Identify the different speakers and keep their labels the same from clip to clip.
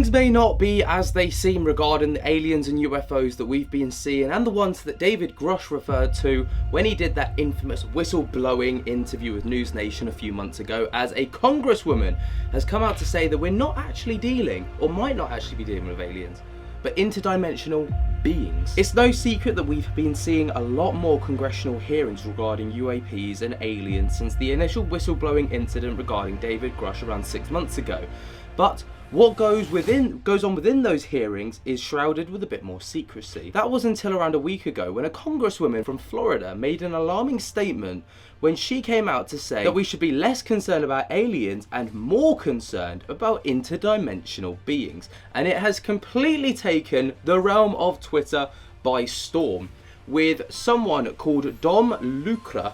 Speaker 1: Things may not be as they seem regarding the aliens and UFOs that we've been seeing, and the ones that David Grush referred to when he did that infamous whistleblowing interview with News Nation a few months ago, as a congresswoman has come out to say that we're not actually dealing, or might not actually be dealing with aliens, but interdimensional beings. It's no secret that we've been seeing a lot more congressional hearings regarding UAPs and aliens since the initial whistleblowing incident regarding David Grush around 6 months ago. But what goes on within those hearings is shrouded with a bit more secrecy. That was until around a week ago when a congresswoman from Florida made an alarming statement when she came out to say that we should be less concerned about aliens and more concerned about interdimensional beings. And it has completely taken the realm of Twitter by storm, with someone called Dom Lucra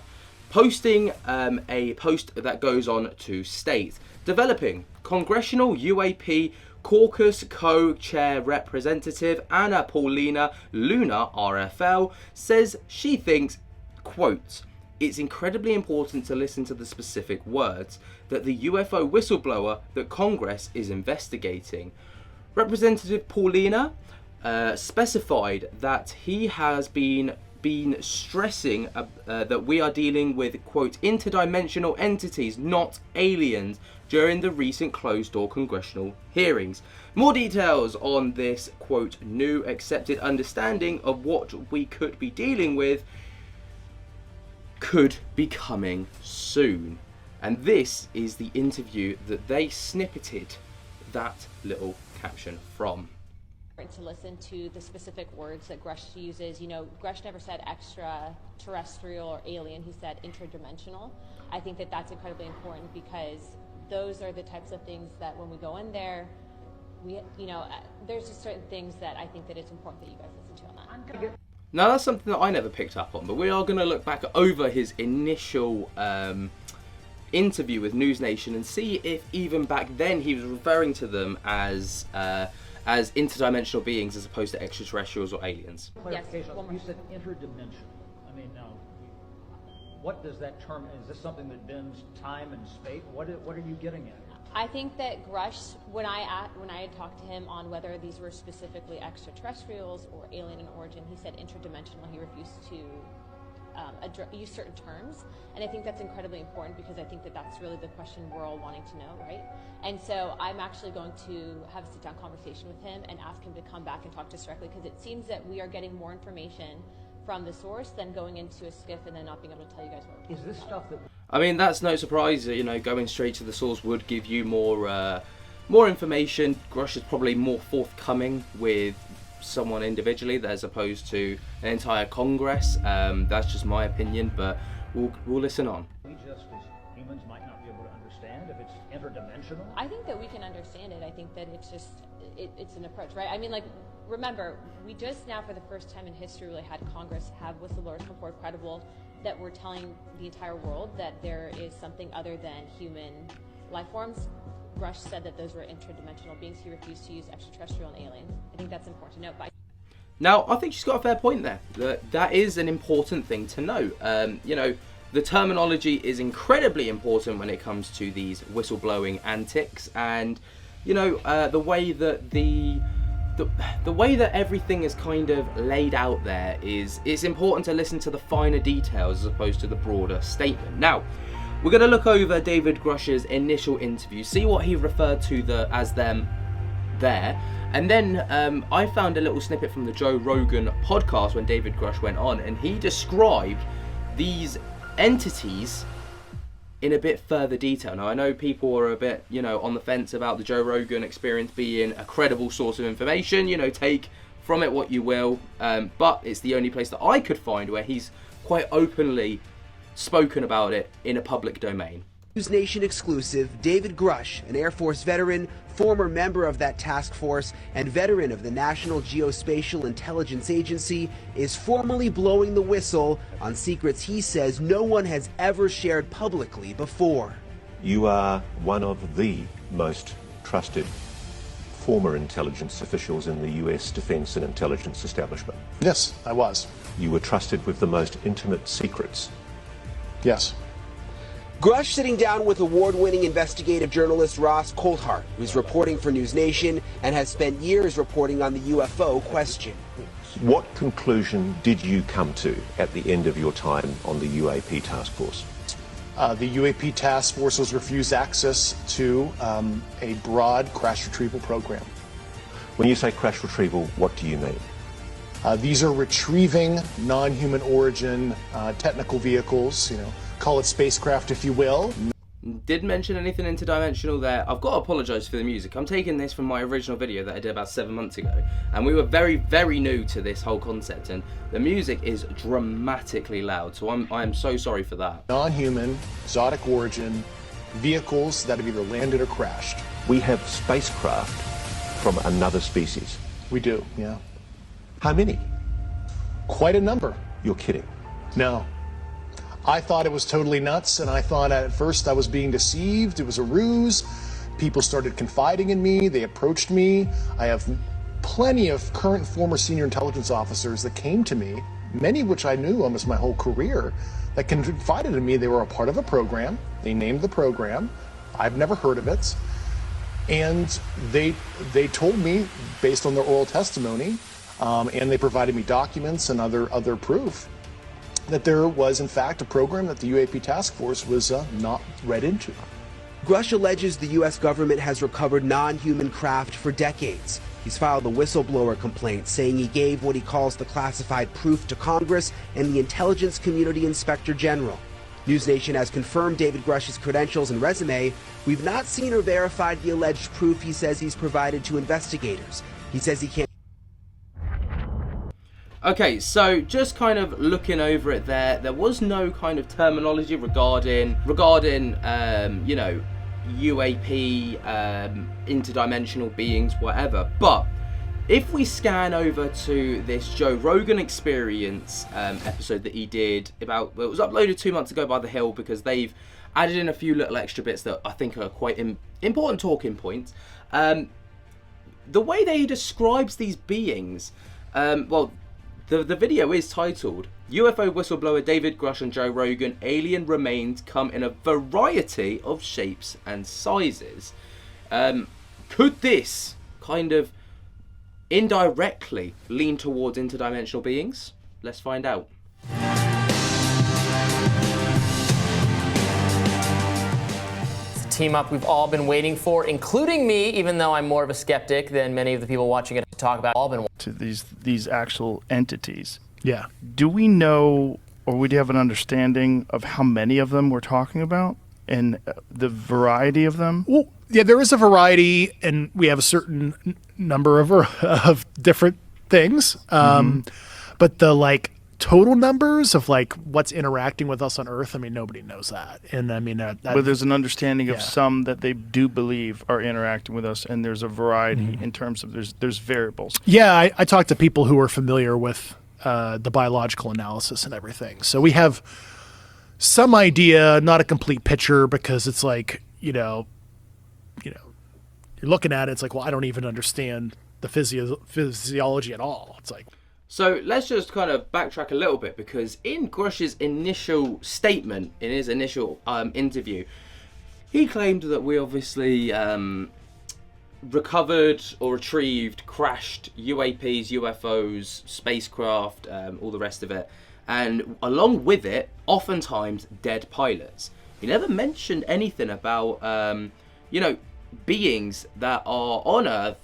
Speaker 1: posting a post that goes on to state, developing Congressional UAP Caucus Co-Chair Representative Anna Paulina Luna, RFL, says she thinks, quote, "It's incredibly important to listen to the specific words that the UFO whistleblower that Congress is investigating." Representative Paulina specified that he has been stressing that we are dealing with, quote, interdimensional entities, not aliens, during the recent closed-door congressional hearings. More details on this, quote, new accepted understanding of what we could be dealing with could be coming soon. And this is the interview that they snippeted that little caption from.
Speaker 2: To listen to the specific words that Grush uses. You know, Grush never said extraterrestrial or alien, he said interdimensional. I think that that's incredibly important because those are the types of things that when we go in there, there's just certain things that I think that it's important that you guys listen to on that.
Speaker 1: Now that's something that I never picked up on, but we are going to look back over his initial interview with News Nation and see if even back then he was referring to them as interdimensional beings as opposed to extraterrestrials or aliens.
Speaker 2: Yes.
Speaker 3: You said interdimensional. I mean, now, what does that term, is this something that bends time and space? What are you getting at?
Speaker 2: I think that Grush, when I had talked to him on whether these were specifically extraterrestrials or alien in origin, he said interdimensional. He refused to use certain terms, and I think that's incredibly important because I think that that's really the question we're all wanting to know, right? And so I'm actually going to have a sit-down conversation with him and ask him to come back and talk to us directly, because it seems that we are getting more information from the source than going into a skiff and then not being able to tell you guys what.
Speaker 3: Is this stuff that...
Speaker 1: I mean, that's no surprise. Going straight to the source would give you more information. Grush is probably more forthcoming with someone individually as opposed to an entire Congress. That's just my opinion, but we'll listen on.
Speaker 3: We just as humans might not be able to understand if it's interdimensional?
Speaker 2: I think that we can understand it. I think that it's just it's an approach, right? I mean, like, remember, we just now for the first time in history really had Congress have whistleblowers come forward credible that we're telling the entire world that there is something other than human life forms. Grush said that those were interdimensional beings. He refused to use extraterrestrial and alien. I think that's important to note.
Speaker 1: Now, I think she's got a fair point there. That is an important thing to know. The terminology is incredibly important when it comes to these whistleblowing antics, and the way that the way that everything is kind of laid out there is, it's important to listen to the finer details as opposed to the broader statement. Now, we're going to look over David Grush's initial interview, see what he referred to as them there, and then I found a little snippet from the Joe Rogan podcast when David Grush went on, and he described these entities in a bit further detail. Now, I know people are a bit, on the fence about the Joe Rogan experience being a credible source of information. Take from it what you will, but it's the only place that I could find where he's quite openly spoken about it in a public domain.
Speaker 4: News Nation exclusive, David Grush, an Air Force veteran, former member of that task force, and veteran of the National Geospatial Intelligence Agency, is formally blowing the whistle on secrets he says no one has ever shared publicly before.
Speaker 5: You are one of the most trusted former intelligence officials in the US defense and intelligence establishment.
Speaker 6: Yes, I was.
Speaker 5: You were trusted with the most intimate secrets.
Speaker 6: Yes.
Speaker 4: Grush sitting down with award-winning investigative journalist Ross Coulthart, who's reporting for News Nation and has spent years reporting on the UFO question.
Speaker 5: What conclusion did you come to at the end of your time on the UAP task force?
Speaker 6: The UAP task force was refused access to a broad crash retrieval program.
Speaker 5: When you say crash retrieval, what do you mean?
Speaker 6: These are retrieving non-human origin technical vehicles, call it spacecraft if you will.
Speaker 1: Did mention anything interdimensional there. I've got to apologise for the music. I'm taking this from my original video that I did about 7 months ago, and we were very, very new to this whole concept, and the music is dramatically loud, so I'm so sorry for that.
Speaker 6: Non-human, exotic origin vehicles that have either landed or crashed.
Speaker 5: We have spacecraft from another species.
Speaker 6: We do, yeah.
Speaker 5: How many?
Speaker 6: Quite a number.
Speaker 5: You're kidding.
Speaker 6: No. I thought it was totally nuts, and I thought at first I was being deceived. It was a ruse. People started confiding in me. They approached me. I have plenty of current former senior intelligence officers that came to me, many of which I knew almost my whole career, that confided in me they were a part of a program. They named the program. I've never heard of it. And they told me, based on their oral testimony, and they provided me documents and other proof, that there was, in fact, a program that the UAP task force was not read into.
Speaker 4: Grush alleges the U.S. government has recovered non-human craft for decades. He's filed a whistleblower complaint saying he gave what he calls the classified proof to Congress and the Intelligence Community Inspector General. News Nation has confirmed David Grush's credentials and resume. We've not seen or verified the alleged proof he says he's provided to investigators. He says he can't.
Speaker 1: Okay, so just kind of looking over it there was no kind of terminology regarding UAP, interdimensional beings, whatever. But if we scan over to this Joe Rogan Experience episode that he did it was uploaded 2 months ago by The Hill, because they've added in a few little extra bits that I think are quite important talking points. The way that he describes these beings, the video is titled UFO Whistleblower David Grush and Joe Rogan, Alien Remains Come in a Variety of Shapes and Sizes. Could this kind of indirectly lean towards interdimensional beings? Let's find out.
Speaker 7: It's a team up we've all been waiting for, including me, even though I'm more of a skeptic than many of the people watching it to talk about. All been
Speaker 8: to these actual entities.
Speaker 9: Yeah.
Speaker 8: Do we know, or would you have an understanding of how many of them we're talking about and the variety of them?
Speaker 9: Well, yeah, there is a variety, and we have a certain number of different things. But the total numbers of what's interacting with us on Earth, I mean, nobody knows that. And I mean,
Speaker 8: but there's an understanding of some that they do believe are interacting with us, and there's a variety in terms of there's variables.
Speaker 9: Yeah, I talked to people who are familiar with the biological analysis and everything. So we have some idea, not a complete picture, because it's you're looking at it, it's like, well, I don't even understand the physiology at all. It's like.
Speaker 1: So let's just kind of backtrack a little bit, because in Grush's initial statement, in his initial interview, he claimed that we obviously recovered or retrieved crashed UAPs, UFOs, spacecraft, all the rest of it, and along with it, oftentimes dead pilots. He never mentioned anything about, beings that are on Earth,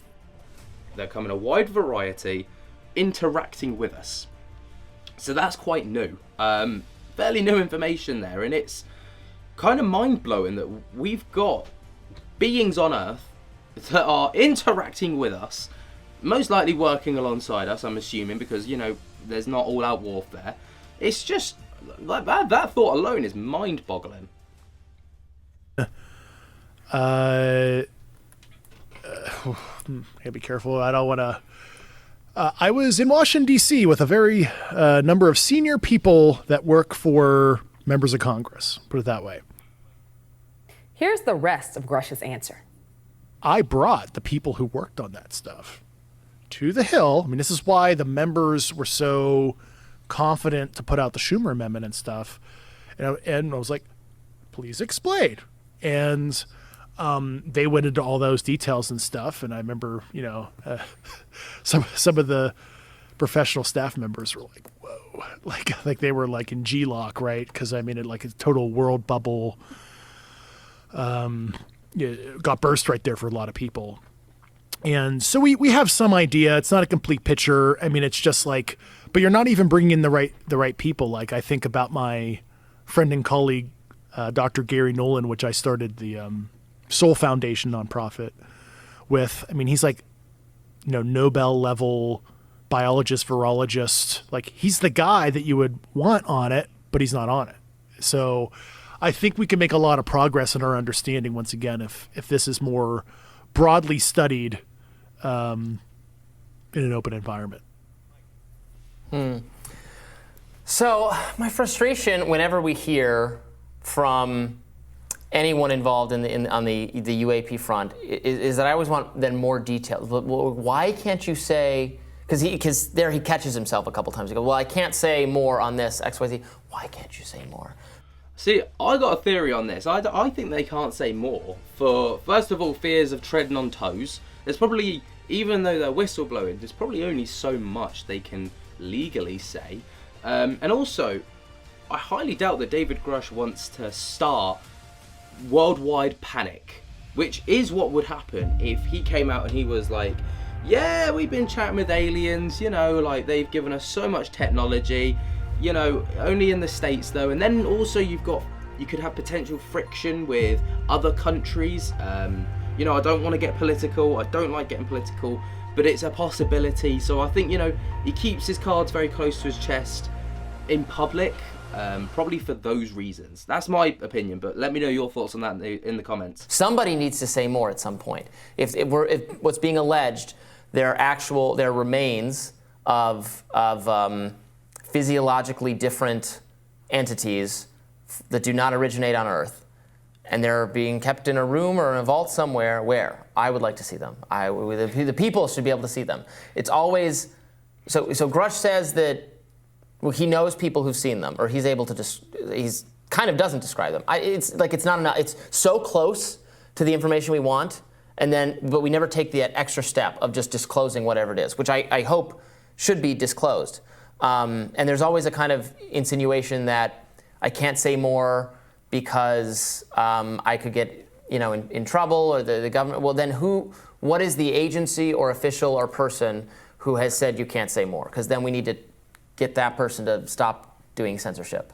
Speaker 1: that come in a wide variety, interacting with us. So that's quite new, fairly new information there, and it's kind of mind-blowing that we've got beings on Earth that are interacting with us, most likely working alongside us, I'm assuming, because there's not all-out warfare. It's just that thought alone is mind-boggling.
Speaker 9: Gotta be careful. I don't want to. I was in Washington, D.C. with a very number of senior people that work for members of Congress, put it that way.
Speaker 10: Here's the rest of Grush's answer.
Speaker 9: I brought the people who worked on that stuff to the Hill. I mean, this is why the members were so confident to put out the Schumer Amendment and stuff. And I was like, please explain. And they went into all those details and stuff. And I remember, some of the professional staff members were like, whoa, like they were like in G-lock, right? Because I mean, it like a total world bubble got burst right there for a lot of people. And so we have some idea. It's not a complete picture. I mean, it's just like, but you're not even bringing in the right people. Like I think about my friend and colleague, Dr. Gary Nolan, which I started the Soul Foundation nonprofit with. I mean, he's like, Nobel level biologist, virologist. Like he's the guy that you would want on it, but he's not on it. So I think we can make a lot of progress in our understanding once again if this is more broadly studied in an open environment.
Speaker 7: So my frustration whenever we hear from anyone involved on the UAP front is that I always want then more details. Well, why can't you say? Because there he catches himself a couple times. He goes, well, I can't say more on this XYZ. Why can't you say more?
Speaker 1: See, I got a theory on this. I think they can't say more for, first of all, fears of treading on toes. There's probably, even though they're whistleblowing, there's probably only so much they can legally say. And also, I highly doubt that David Grush wants to start worldwide panic, which is what would happen if he came out and he was like, yeah, we've been chatting with aliens, like they've given us so much technology, only in the States though. And then also you could have potential friction with other countries. I don't want to get political. I don't like getting political, but it's a possibility. So I think, he keeps his cards very close to his chest in public, probably for those reasons. That's my opinion, but let me know your thoughts on that in the comments.
Speaker 7: Somebody needs to say more at some point. If what's being alleged, there remains of physiologically different entities that do not originate on Earth, and they're being kept in a room or in a vault somewhere where I would like to see them. The people should be able to see them. It's always so Grush says that he knows people who've seen them, or he's able to he's kind of doesn't describe them. It's not enough. It's so close to the information we want, but we never take the extra step of just disclosing whatever it is, which I hope should be disclosed. And there's always a kind of insinuation that I can't say more because I could get in trouble, or the government. Well, then what is the agency or official or person who has said you can't say more? Because then we need to get that person to stop doing censorship.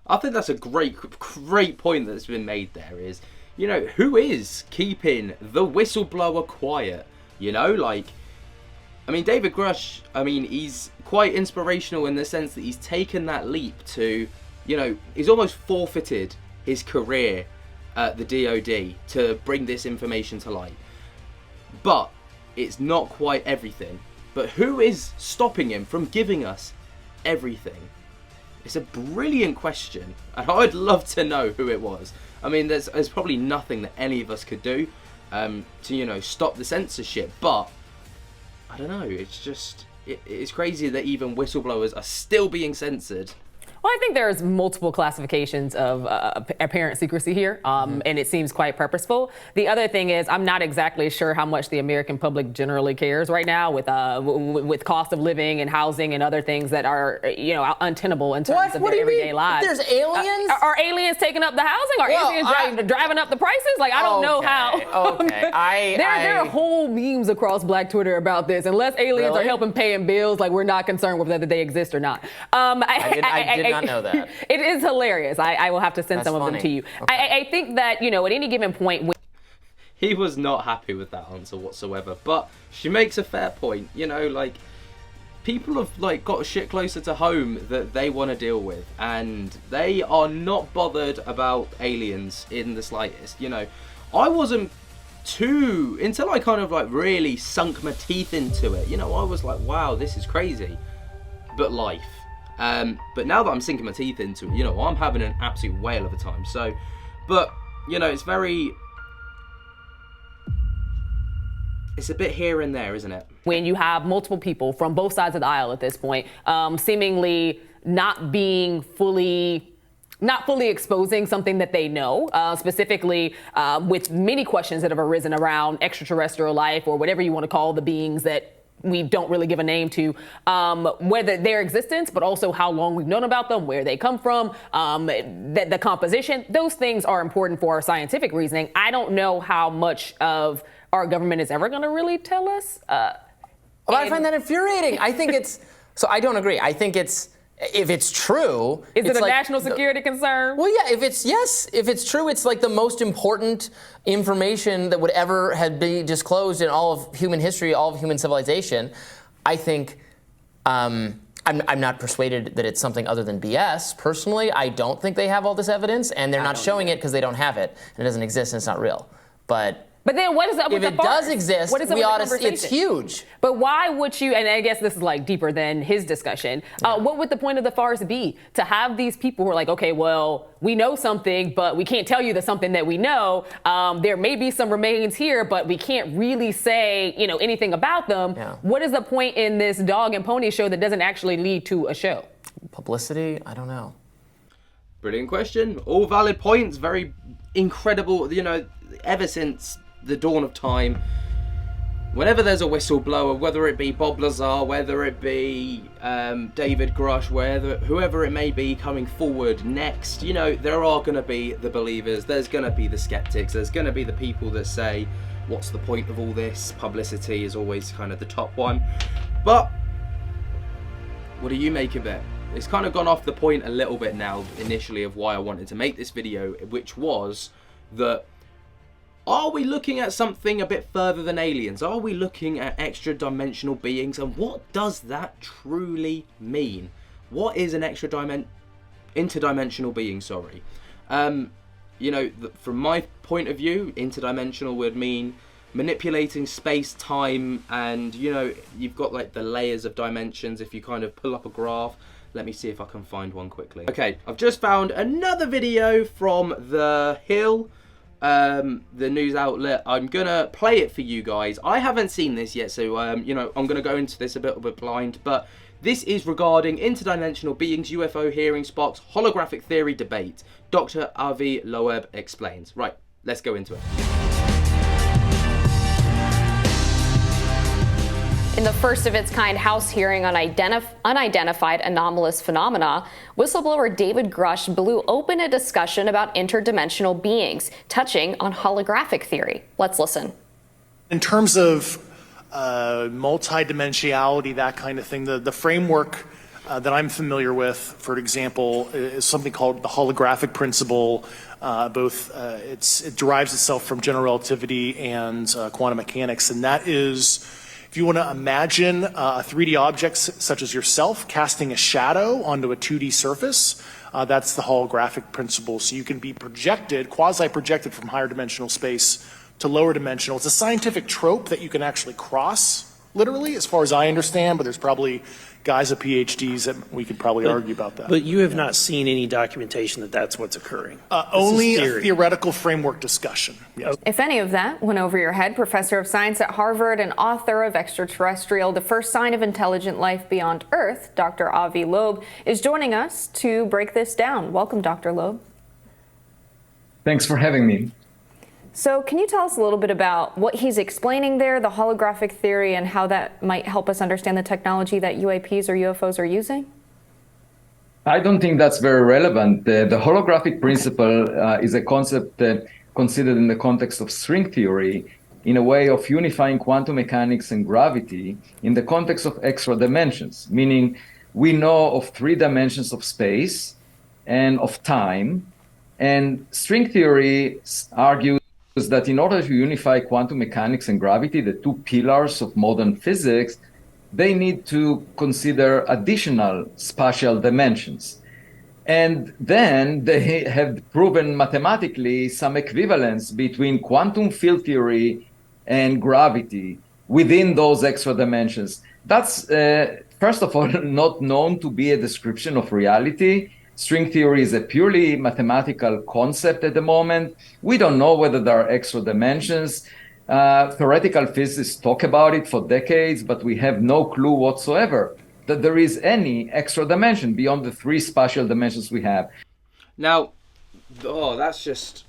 Speaker 1: I think that's a great point that's been made there is, who is keeping the whistleblower quiet? David Grush, he's quite inspirational in the sense that he's taken that leap to, he's almost forfeited his career at the DOD to bring this information to light. But it's not quite everything. But who is stopping him from giving us everything? It's a brilliant question, and I'd love to know who it was. There's probably nothing that any of us could do to stop the censorship, but I don't know, it's crazy that even whistleblowers are still being censored.
Speaker 10: Well, I think there's multiple classifications of apparent secrecy here, and it seems quite purposeful. The other thing is, I'm not exactly sure how much the American public generally cares right now with cost of living and housing and other things that are, untenable in terms of their everyday lives.
Speaker 7: There's aliens?
Speaker 10: Are aliens taking up the housing? Are aliens driving up the prices? I don't know how.
Speaker 7: Okay.
Speaker 10: There are whole memes across Black Twitter about this. Unless aliens are helping paying bills, we're not concerned with whether they exist or not.
Speaker 7: I did not know that.
Speaker 10: It is hilarious. I will have to send
Speaker 7: That's
Speaker 10: some
Speaker 7: funny.
Speaker 10: of them to you.
Speaker 7: Okay.
Speaker 10: I think that, at any given point...
Speaker 1: He was not happy with that answer whatsoever, but she makes a fair point. People have got shit closer to home that they want to deal with, and they are not bothered about aliens in the slightest. I wasn't too, until I kind of really sunk my teeth into it. I was like, wow, this is crazy. But life. But now that I'm sinking my teeth into it, I'm having an absolute whale of a time. So, but, it's a bit here and there, isn't it?
Speaker 10: When you have multiple people from both sides of the aisle at this point, seemingly not being fully not fully exposing something that they know, specifically with many questions that have arisen around extraterrestrial life or whatever you want to call the beings that we don't really give a name to, whether their existence, but also how long we've known about them, where they come from, the composition. Those things are important for our scientific reasoning. I don't know how much of our government is ever going to really tell us.
Speaker 7: Well, I find that infuriating. I think it's, so I don't agree. I think it's, if it's true,
Speaker 10: is it a
Speaker 7: like,
Speaker 10: national security concern?
Speaker 7: Well, yeah. If it's true, it's like the most important information that would ever have been disclosed in all of human history, all of human civilization. I think I'm not persuaded that it's something other than BS. Personally, I don't think they have all this evidence, and they're not showing it because they don't have it, and it doesn't exist, and it's not real. But
Speaker 10: then what is up with the farce?
Speaker 7: If it does exist,
Speaker 10: what is up with the conversation?
Speaker 7: It's huge.
Speaker 10: But why would you, and I guess this is like deeper than his discussion, what would the point of the farce be? To have these people who are like, okay, well, we know something, but we can't tell you the something that we know. There may be some remains here, but we can't really say, anything about them. Yeah. What is the point in this dog and pony show that doesn't actually lead to a show?
Speaker 7: Publicity? I don't know.
Speaker 1: Brilliant question. All valid points. Very incredible, ever since the dawn of time, whenever there's a whistleblower, whether it be Bob Lazar, whether it be David Grush, whoever it may be coming forward next, there are going to be the believers, there's going to be the skeptics, there's going to be the people that say, what's the point of all this? Publicity is always kind of the top one. But what do you make of it? It's kind of gone off the point a little bit now, initially, of why I wanted to make this video, which was that, are we looking at something a bit further than aliens? Are we looking at extra-dimensional beings? And what does that truly mean? What is an interdimensional being, sorry? From my point of view, interdimensional would mean manipulating space, time, and, you've got like the layers of dimensions. If you kind of pull up a graph, let me see if I can find one quickly. Okay, I've just found another video from The Hill, the news outlet. I'm gonna play it for you guys. I haven't seen this yet, so I'm gonna go into this a bit blind, but this is regarding interdimensional beings, UFO hearing spots, holographic theory debate. Dr. Avi Loeb explains. Right, let's go into it.
Speaker 11: In the first of its kind House hearing on unidentified anomalous phenomena, whistleblower David Grush blew open a discussion about interdimensional beings, touching on holographic theory. Let's listen.
Speaker 9: In terms of multidimensionality, that kind of thing, the framework that I'm familiar with, for example, is something called the holographic principle. It derives itself from general relativity and quantum mechanics, and that is, if you want to imagine a 3D object such as yourself casting a shadow onto a 2D surface, that's the holographic principle. So you can be projected, quasi-projected from higher dimensional space to lower dimensional. It's a scientific trope that you can actually cross, literally, as far as I understand, but there's probably guys with PhDs that we could probably argue about that.
Speaker 12: But you have not seen any documentation that that's what's occurring?
Speaker 9: Only a theoretical framework discussion. Yes.
Speaker 11: If any of that went over your head, professor of science at Harvard and author of Extraterrestrial, The First Sign of Intelligent Life Beyond Earth, Dr. Avi Loeb, is joining us to break this down. Welcome, Dr. Loeb.
Speaker 13: Thanks for having me.
Speaker 11: So can you tell us a little bit about what he's explaining there, the holographic theory, and how that might help us understand the technology that UAPs or UFOs are using?
Speaker 13: I don't think that's very relevant. The holographic principle is a concept considered in the context of string theory in a way of unifying quantum mechanics and gravity in the context of extra dimensions, meaning we know of 3 dimensions of space and of time, and string theory argues that in order to unify quantum mechanics and gravity, the 2 pillars of modern physics, they need to consider additional spatial dimensions. And then they have proven mathematically some equivalence between quantum field theory and gravity within those extra dimensions. That's, first of all, not known to be a description of reality. String theory is a purely mathematical concept at the moment. We don't know whether there are extra dimensions. Theoretical physicists talk about it for decades, but we have no clue whatsoever that there is any extra dimension beyond the 3 spatial dimensions we have.
Speaker 1: Now, that's just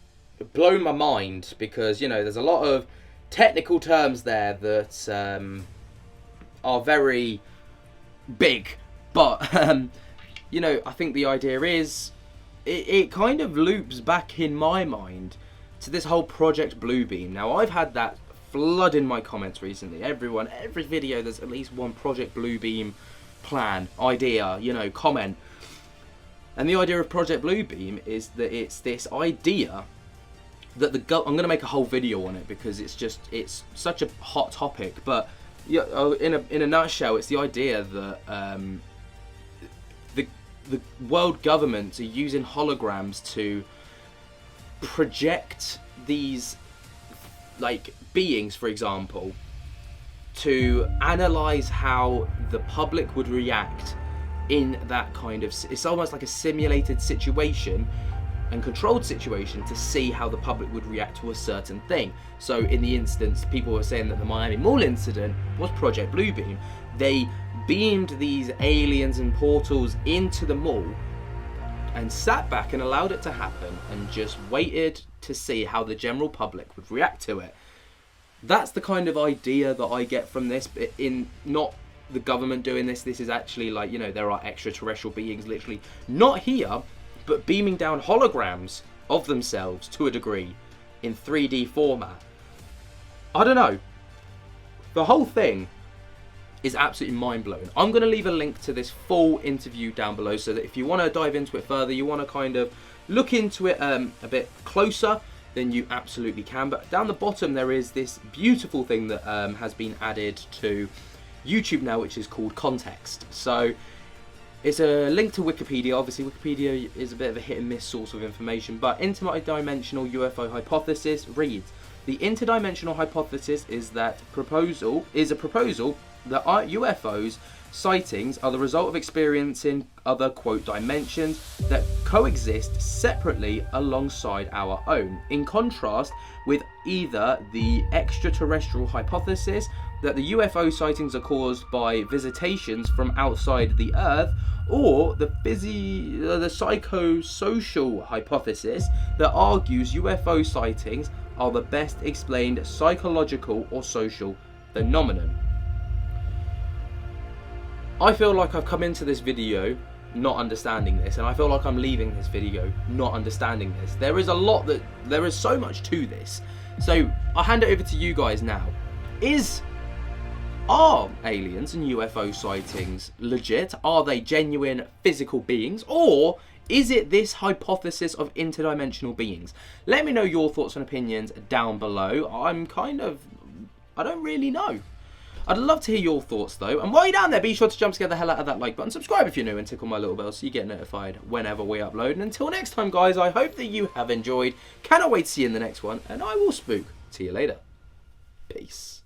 Speaker 1: blown my mind, because, there's a lot of technical terms there that are very big. But, I think the idea is, it kind of loops back in my mind to this whole Project Bluebeam. Now, I've had that flood in my comments recently. Every video, there's at least one Project Bluebeam plan, idea, comment. And the idea of Project Bluebeam is that it's this idea that I'm going to make a whole video on it, because it's such a hot topic. But in a nutshell, it's the idea that the world governments are using holograms to project these beings, for example, to analyze how the public would react in that kind of, it's almost like a simulated situation and controlled situation, to see how the public would react to a certain thing. So in the instance, people were saying that the Miami Mall incident was Project Bluebeam. They beamed these aliens and portals into the mall and sat back and allowed it to happen, and just waited to see how the general public would react to it. That's the kind of idea that I get from this, in not the government doing this. This is actually there are extraterrestrial beings literally not here, but beaming down holograms of themselves to a degree in 3D format. I don't know. The whole thing is absolutely mind-blowing. I'm going to leave a link to this full interview down below, so that if you want to dive into it further, you want to kind of look into it a bit closer, then you absolutely can. But down the bottom there is this beautiful thing that has been added to YouTube now, which is called context. So it's a link to Wikipedia. Obviously Wikipedia is a bit of a hit and miss source of information, but interdimensional UFO hypothesis reads: the interdimensional hypothesis is a proposal that UFOs sightings are the result of experiencing other, quote, dimensions that coexist separately alongside our own, in contrast with either the extraterrestrial hypothesis that the UFO sightings are caused by visitations from outside the Earth, or the psychosocial hypothesis that argues UFO sightings are the best explained psychological or social phenomenon. I feel like I've come into this video not understanding this, and I feel like I'm leaving this video not understanding this. There is so much to this. So I'll hand it over to you guys now. Are aliens and UFO sightings legit? Are they genuine physical beings? Or is it this hypothesis of interdimensional beings? Let me know your thoughts and opinions down below. I don't really know. I'd love to hear your thoughts though. And while you're down there, be sure to jump the hell out of that like button. Subscribe if you're new, and tickle my little bell so you get notified whenever we upload. And until next time, guys, I hope that you have enjoyed. Cannot wait to see you in the next one, and I will spook to you later. Peace.